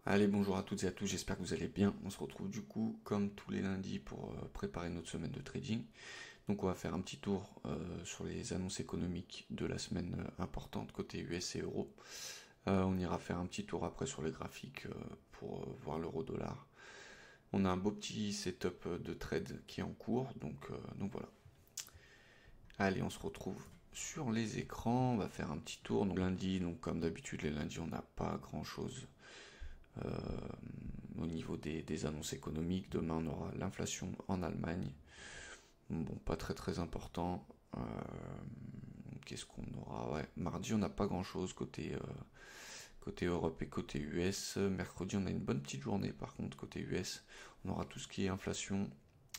Allez, bonjour à toutes et à tous, j'espère que vous allez bien. On se retrouve du coup comme tous les lundis pour préparer notre semaine de trading. Donc on va faire un petit tour sur les annonces économiques de la semaine importante côté US et euro. On ira faire un petit tour après sur les graphiques pour voir l'euro-dollar. On a un beau petit setup de trade qui est en cours, donc voilà. Allez, on se retrouve sur les écrans, on va faire un petit tour. Donc lundi, donc comme d'habitude les lundis on n'a pas grand chose euh, au niveau des annonces économiques. Demain, on aura l'inflation en Allemagne. Bon, pas très très important. Qu'est-ce qu'on aura? Ouais, mardi, on n'a pas grand chose côté Europe et côté US. Mercredi, on a une bonne petite journée par contre côté US. On aura tout ce qui est inflation,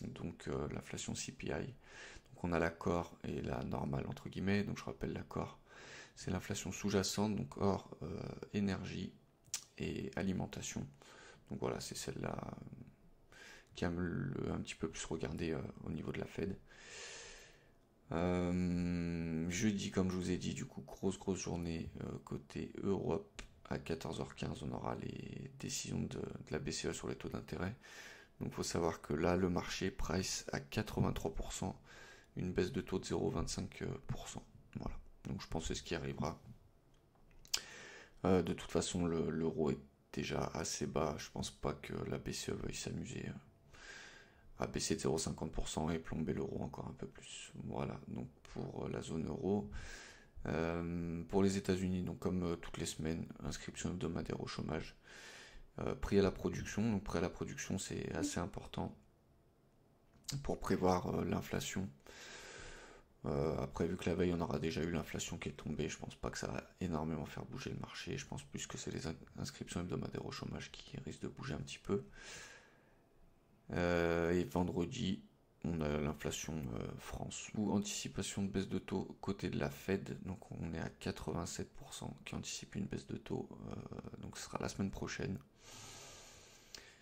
donc l'inflation CPI. Donc on a l'accord et la normale entre guillemets. Donc je rappelle l'accord, c'est l'inflation sous-jacente, donc hors énergie et alimentation. Donc voilà, c'est celle-là qui a un petit peu plus regardé au niveau de la Fed. Jeudi, comme je vous ai dit, du coup, grosse journée côté Europe. À 14h15, on aura les décisions de la BCE sur les taux d'intérêt. Donc il faut savoir que là, le marché price à 83%, une baisse de taux de 0,25%. Voilà. Donc je pense que c'est ce qui arrivera. De toute façon, l'euro est déjà assez bas. Je pense pas que la BCE veuille s'amuser à baisser de 0,50% et plomber l'euro encore un peu plus. Voilà, donc pour la zone euro. Pour les États-Unis, donc comme toutes les semaines, inscription hebdomadaire au chômage. Prix à la production, donc prix à la production c'est assez important pour prévoir l'inflation. Après, vu que la veille on aura déjà eu l'inflation qui est tombée, je pense pas que ça va énormément faire bouger le marché. Je pense plus que c'est les inscriptions hebdomadaires au chômage qui risquent de bouger un petit peu. Et vendredi, on a l'inflation France ou anticipation de baisse de taux côté de la Fed. Donc on est à 87% qui anticipe une baisse de taux. Donc ce sera la semaine prochaine.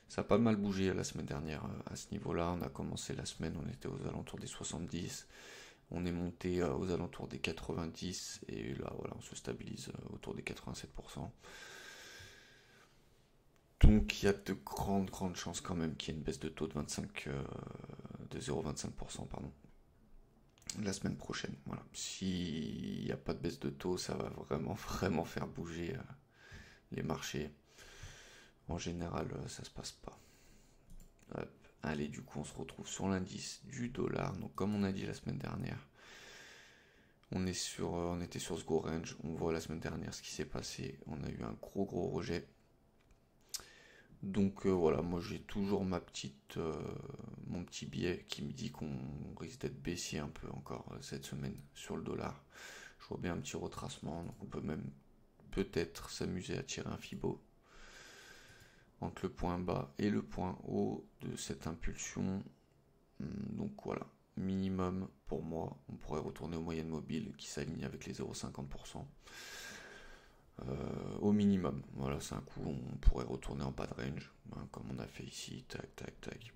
Ça a pas mal bougé la semaine dernière à ce niveau-là. On a commencé la semaine, on était aux alentours des 70. On est monté aux alentours des 90. Et là, voilà, on se stabilise autour des 87%. Donc il y a de grandes chances quand même qu'il y ait une baisse de taux de 25, de 0,25%, pardon, la semaine prochaine. Voilà. S'il n'y a pas de baisse de taux, ça va vraiment faire bouger les marchés. En général, ça se passe pas. Hop. Allez, du coup, on se retrouve sur l'indice du dollar. Donc, comme on a dit la semaine dernière, on était sur ce go range. On voit la semaine dernière ce qui s'est passé. On a eu un gros rejet. Donc voilà, moi j'ai toujours mon petit biais qui me dit qu'on risque d'être baissier un peu encore cette semaine sur le dollar. Je vois bien un petit retracement, donc on peut même peut-être s'amuser à tirer un fibo entre le point bas et le point haut de cette impulsion. Donc voilà, minimum pour moi, on pourrait retourner aux moyennes mobiles qui s'alignent avec les 0,50%. Au minimum, voilà, c'est un coup, on pourrait retourner en bas de range, hein, comme on a fait ici, tac.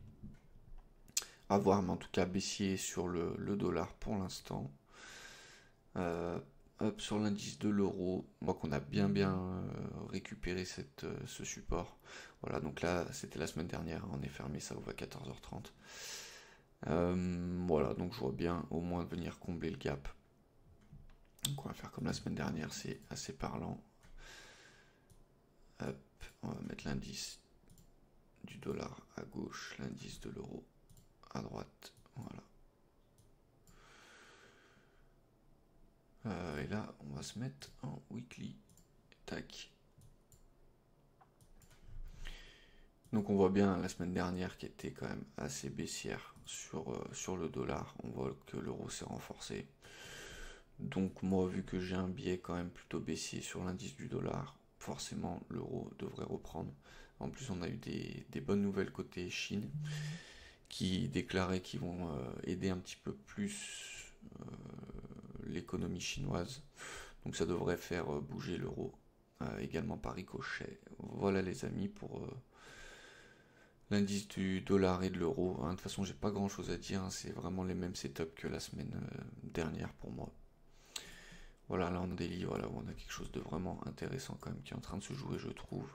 À voir, mais en tout cas, baissier sur le dollar pour l'instant. Euh, Hop, sur l'indice de l'euro, moi qu'on a bien récupéré ce support. Voilà, donc là, c'était la semaine dernière, on est fermé, ça ouvre à 14h30. Voilà, donc je vois bien au moins venir combler le gap. Donc on va faire comme la semaine dernière, c'est assez parlant. Hop, on va mettre l'indice du dollar à gauche, l'indice de l'euro à droite. Voilà. Et là, on va se mettre en weekly. Tac. Donc on voit bien la semaine dernière qui était quand même assez baissière sur le dollar. On voit que l'euro s'est renforcé. Donc moi, vu que j'ai un biais quand même plutôt baissier sur l'indice du dollar, forcément l'euro devrait reprendre. En plus, on a eu des bonnes nouvelles côté Chine qui déclaraient qu'ils vont aider un petit peu plus l'économie chinoise. Donc ça devrait faire bouger l'euro également par ricochet. Voilà les amis pour l'indice du dollar et de l'euro. Hein. De toute façon, j'ai pas grand chose à dire. Hein. C'est vraiment les mêmes setups que la semaine dernière pour moi. Voilà, là on a des livres, voilà, on a quelque chose de vraiment intéressant quand même qui est en train de se jouer, je trouve.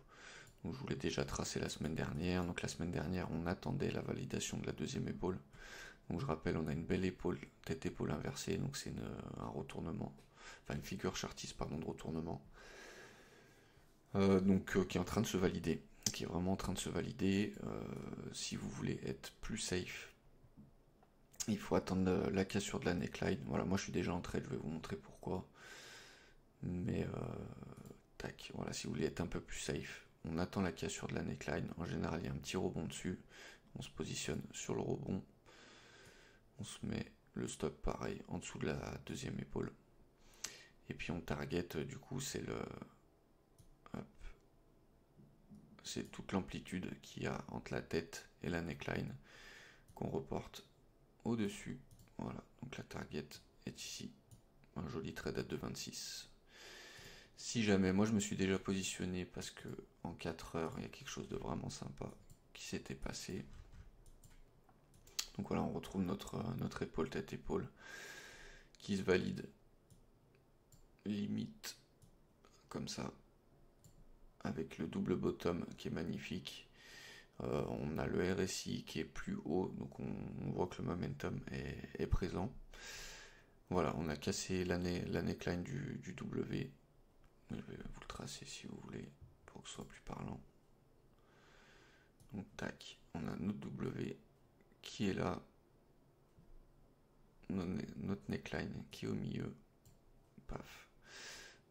Donc je vous l'ai déjà tracé la semaine dernière. Donc la semaine dernière, on attendait la validation de la deuxième épaule. Donc je rappelle, on a une belle épaule, tête-épaule inversée, donc c'est un retournement, enfin une figure chartiste pardon, de retournement, qui est en train de se valider, qui est vraiment en train de se valider. Si vous voulez être plus safe, il faut attendre la cassure de la neckline. Voilà, moi je suis déjà en trade, je vais vous montrer pourquoi. Mais tac, voilà, si vous voulez être un peu plus safe, on attend la cassure de la neckline. En général, il y a un petit rebond dessus. On se positionne sur le rebond. On se met le stop pareil en dessous de la deuxième épaule. Et puis on target, du coup, c'est c'est toute l'amplitude qu'il y a entre la tête et la neckline qu'on reporte au-dessus. Voilà, donc la target est ici. Un joli trade à 2,26. Si jamais, moi je me suis déjà positionné parce que en 4 heures, il y a quelque chose de vraiment sympa qui s'était passé. Donc voilà, on retrouve notre épaule, tête-épaule, qui se valide limite comme ça, avec le double bottom qui est magnifique. On a le RSI qui est plus haut, donc on voit que le momentum est présent. Voilà, on a cassé la neckline du W. Je vais vous le tracer si vous voulez, pour que ce soit plus parlant. Donc tac, on a notre W qui est là, notre neckline qui est au milieu, paf.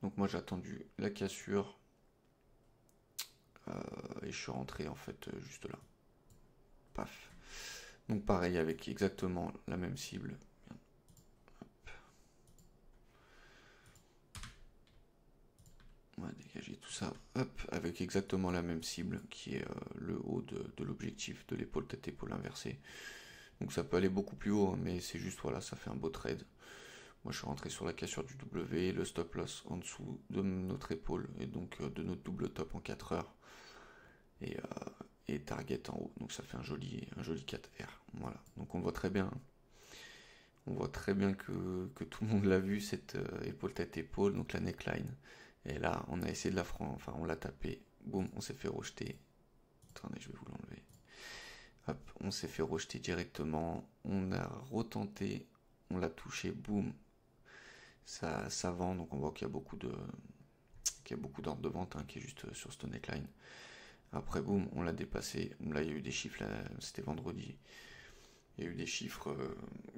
Donc moi j'ai attendu la cassure et je suis rentré en fait juste là, paf. Donc pareil avec exactement la même cible. Hop. On va dégager tout ça, hop, avec exactement la même cible qui est le haut de l'objectif de l'épaule tête-épaule inversée. Donc ça peut aller beaucoup plus haut, hein, mais c'est juste, voilà, ça fait un beau trade. Moi je suis rentré sur la cassure du W, le stop loss en dessous de notre épaule, et donc de notre double top en 4 heures. Et target en haut, donc ça fait un joli 4R. Voilà, donc on voit très bien. On voit très bien que tout le monde l'a vu, cette épaule tête épaule, donc la neckline. Et là, on a essayé de la franc, enfin on l'a tapé, boum, on s'est fait rejeter. Attendez, je vais vous l'enlever. Hop, on s'est fait rejeter directement. On a retenté, on l'a touché, boum. Ça vend, donc on voit qu'il y a beaucoup d'ordre de vente hein, qui est juste sur cette neckline. Après, boum, on l'a dépassé. Là, il y a eu des chiffres, c'était vendredi. Il y a eu des chiffres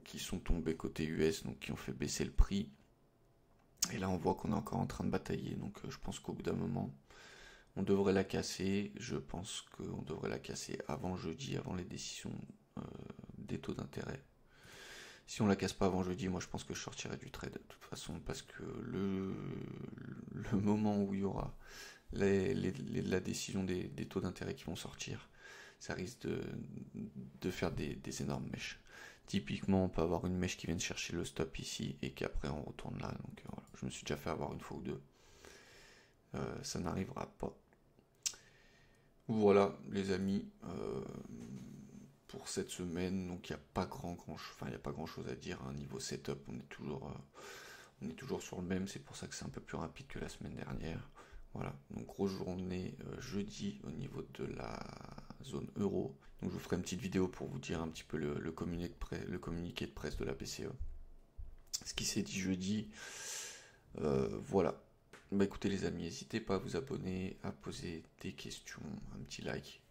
qui sont tombés côté US, donc qui ont fait baisser le prix. Et là, on voit qu'on est encore en train de batailler. Donc, je pense qu'au bout d'un moment, on devrait la casser. Je pense qu'on devrait la casser avant jeudi, avant les décisions des taux d'intérêt. Si on la casse pas avant jeudi, moi, je pense que je sortirai du trade de toute façon, parce que le moment où il y aura la décision des taux d'intérêt qui vont sortir, ça risque de faire des énormes mèches. Typiquement, on peut avoir une mèche qui vient chercher le stop ici et qu'après on retourne là. Donc voilà, je me suis déjà fait avoir une fois ou deux. Ça n'arrivera pas. Voilà, les amis, pour cette semaine. Donc il n'y a pas grand chose à dire. Hein. Niveau setup, on est toujours sur le même. C'est pour ça que c'est un peu plus rapide que la semaine dernière. Voilà, donc grosse journée jeudi au niveau de la zone euro. Donc je vous ferai une petite vidéo pour vous dire un petit peu le communiqué de presse de la BCE. Ce qui s'est dit jeudi. Voilà. Bah écoutez les amis, n'hésitez pas à vous abonner, à poser des questions, un petit like.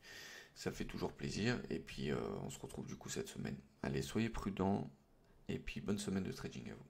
Ça fait toujours plaisir. Et puis on se retrouve du coup cette semaine. Allez, soyez prudents. Et puis bonne semaine de trading à vous.